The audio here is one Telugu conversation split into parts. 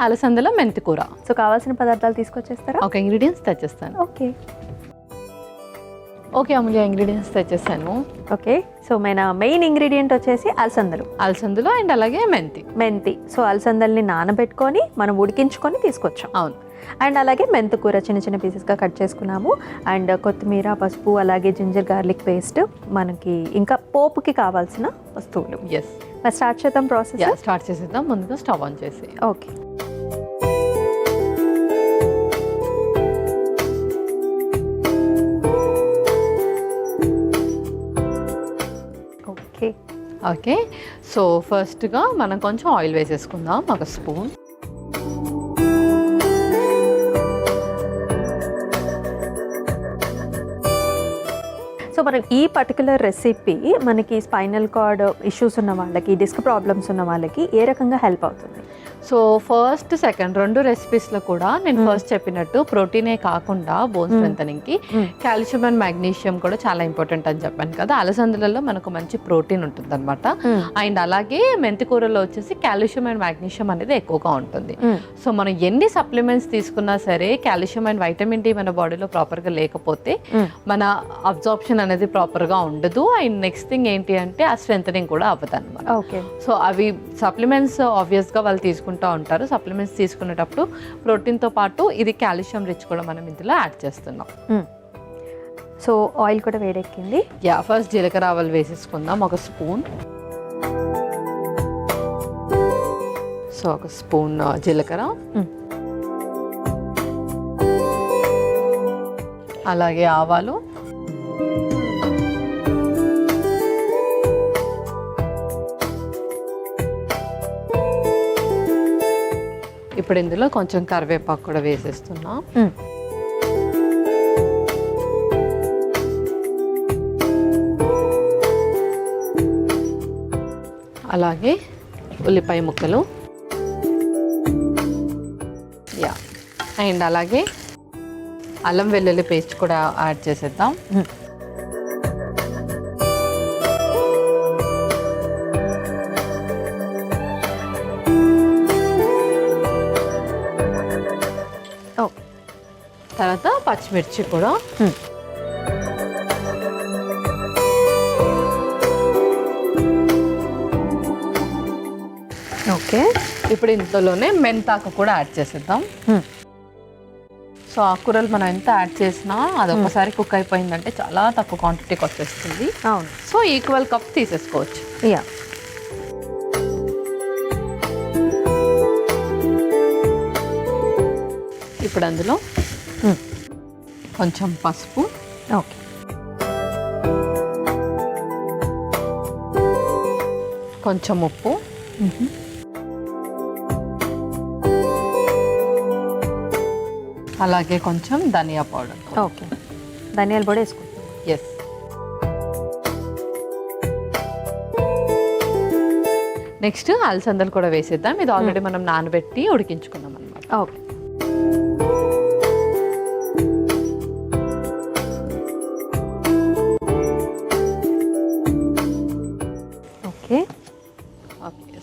అలసందల మెంతి కూర. సో కావాల్సిన పదార్థాలు తీసుకొచ్చేస్తారా? ఓకే, ఇంగ్రీడియంట్స్ తెచ్చేస్తాను. ఓకే ఓకే అమూల్య, ఇంగ్రీడియంట్స్ తెచ్చేస్తాను. ఓకే, సో మన మెయిన్ ఇంగ్రీడియంట్ వచ్చేసి అలసందలు అండ్ అలాగే మెంతి. సో అలసందల్ని నానబెట్టుకొని మనం ఉడికించుకొని తీసుకొచ్చాం. అవును. అండ్ అలాగే మెంతి కూర చిన్న చిన్న పీసెస్గా కట్ చేసుకున్నాము. అండ్ కొత్తిమీర, పసుపు, అలాగే జింజర్ గార్లిక్ పేస్ట్, మనకి ఇంకా పోపుకి కావాల్సిన వస్తువులు. ఎస్, మరి స్టార్ట్ చేద్దాం ప్రాసెస్. స్టార్ట్ చేసేద్దాం. ముందుగా స్టవ్ ఆన్ చేసి. ఓకే, ఓకే, సో ఫస్ట్గా మనం కొంచెం ఆయిల్ వేసేసుకుందాం, ఒక స్పూన్. సో మనం ఈ పర్టికులర్ రెసిపీ మనకి స్పైనల్ కార్డ్ ఇష్యూస్ ఉన్న వాళ్ళకి, డిస్క్ ప్రాబ్లమ్స్ ఉన్న వాళ్ళకి ఏ రకంగా హెల్ప్ అవుతుంది? సో ఫస్ట్ సెకండ్ రెండు రెసిపీస్లో కూడా నేను ఫస్ట్ చెప్పినట్టు ప్రోటీనే కాకుండా బోన్ స్ట్రెంథనింగ్కి కాల్షియం అండ్ మ్యాగ్నీషియం కూడా చాలా ఇంపార్టెంట్ అని చెప్పాను కదా. అలసందలలో మనకు మంచి ప్రోటీన్ ఉంటుంది అనమాట. అండ్ అలాగే మెంతి కూరలో వచ్చేసి కాల్షియం అండ్ మ్యాగ్నీషియం అనేది ఎక్కువగా ఉంటుంది. సో మనం ఎన్ని సప్లిమెంట్స్ తీసుకున్నా సరే కాల్షియం అండ్ వైటమిన్ డి మన బాడీలో ప్రాపర్గా లేకపోతే మన అబ్జార్ప్షన్ అనేది ప్రాపర్గా ఉండదు. అండ్ నెక్స్ట్ థింగ్ ఏంటి అంటే ఆ స్ట్రెంథనింగ్ కూడా అవ్వదు అనమాట. ఓకే, సో అవి సప్లిమెంట్స్ ఆబ్వియస్గా వాళ్ళు తీసుకుంటూ ఉంటారు. సప్లిమెంట్స్ తీసుకునేటప్పుడు ప్రోటీన్తో పాటు ఇది కాల్షియం రిచ్ కూడా మనం ఇందులో యాడ్ చేస్తున్నాం. సో ఆయిల్ కూడా వేడెక్కింది. ఫస్ట్ జీలకర్ర ఆవాలు వేసేసుకుందాం, ఒక స్పూన్. సో ఒక స్పూన్ జీలకర్ర, అలాగే ఆవాలు, ఇప్పుడు ఇందులో కొంచెం కరివేపాకు కూడా వేసేస్తున్నా. అలాగే ఉల్లిపాయ ముక్కలు, అండ్ అలాగే అల్లం వెల్లుల్లి పేస్ట్ కూడా యాడ్ చేసేద్దాం. తర్వాత పచ్చిమిర్చి కూడా. ఓకే, ఇప్పుడు ఇందులోనే మెంతాకు కూడా యాడ్ చేసేద్దాం. సో ఆకుకూరలు మనం ఎంత యాడ్ చేసినా అది ఒకసారి కుక్ అయిపోయిందంటే చాలా తక్కువ క్వాంటిటీకి వచ్చేస్తుంది. అవును, సో ఈక్వల్ కప్ తీసేసుకోవచ్చు. యా, ఇప్పుడు అందులో కొంచెం పసుపు, ఓకే, కొంచెం ఉప్పు, అలాగే కొంచెం ధనియా పౌడర్. ఓకే, ధనియాల పొడి వేసుకుంటాం. ఎస్, నెక్స్ట్ అలసందలు కూడా వేసేద్దాం. ఇది ఆల్రెడీ మనం నానబెట్టి ఉడికించుకున్నాం అనమాట. ఓకే,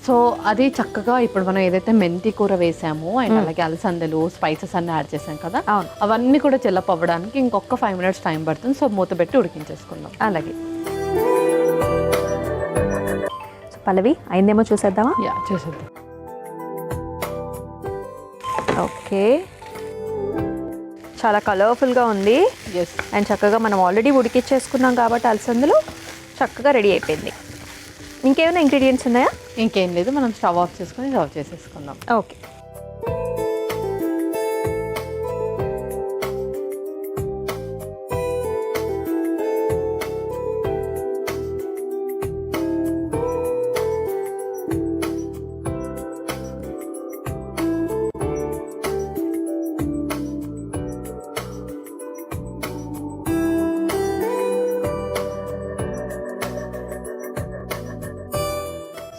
సో అది చక్కగా ఇప్పుడు మనం ఏదైతే మెంతి కూర వేసామో అండ్ అలాగే అలసందలు స్పైసెస్ అన్నీ యాడ్ చేసాం కదా, అవన్నీ కూడా చెల్లప్ అవ్వడానికి ఇంకొక 5 minutes టైం పడుతుంది. సో మూత పెట్టి ఉడికించేసుకుందాం. అలాగే, సో పల్లవి అయిందేమో చూసేద్దామా? చూసేద్దాం. ఓకే, చాలా కలర్ఫుల్గా ఉంది. ఎస్, అండ్ చక్కగా మనం ఆల్రెడీ ఉడికిచ్చేసుకున్నాం కాబట్టి అలసందలు చక్కగా రెడీ అయిపోయింది. ఇంకేమైనా ఇంగ్రీడియంట్స్ ఉన్నాయా? ఇంకేం లేదు, మనం స్టవ్ ఆఫ్ చేసుకొని సర్వ్ చేసేసుకుందాం. ఓకే,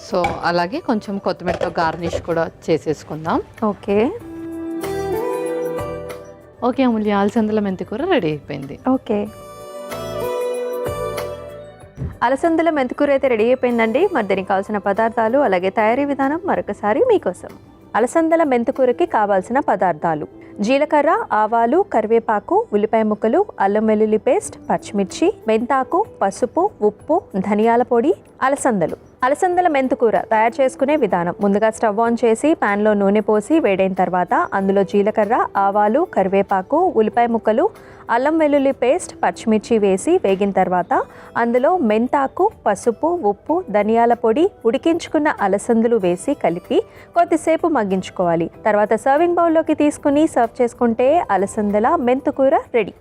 సో అలాగే కొంచెం కొత్తిమీరతో గార్నిష్ కూడా చేసేసుకుందాం. ఓకే, ఓకే అమూల్య, అలసందల మెంతి కూర రెడీ అయిపోయింది. ఓకే, అలసందల మెంతికూర అయితే రెడీ అయిపోయిందండి. మరి దీనికి కావాల్సిన పదార్థాలు అలాగే తయారీ విధానం మరొకసారి మీకోసం. అలసందల మెంతికూరకి కావాల్సిన పదార్థాలు: జీలకర్ర, ఆవాలు, కరివేపాకు, ఉల్లిపాయ ముక్కలు, అల్లం వెల్లుల్లి పేస్ట్, పచ్చిమిర్చి, మెంతాకు, పసుపు, ఉప్పు, ధనియాల పొడి, అలసందలు. అలసందల మెంతికూర తయారు చేసుకునే విధానం: ముందుగా స్టవ్ ఆన్ చేసి ప్యాన్లో నూనె పోసి వేడైన తర్వాత అందులో జీలకర్ర, ఆవాలు, కరివేపాకు, ఉల్లిపాయ ముక్కలు, అల్లం వెల్లుల్లి పేస్ట్, పచ్చిమిర్చి వేసి వేగిన తర్వాత అందులో మెంతాకు, పసుపు, ఉప్పు, ధనియాల పొడి, ఉడికించుకున్న అలసందలు వేసి కలిపి కొద్దిసేపు మగ్గించుకోవాలి. తర్వాత సర్వింగ్ బౌల్లోకి తీసుకుని సర్వ్ చేసుకుంటే అలసందల మెంతికూర రెడీ.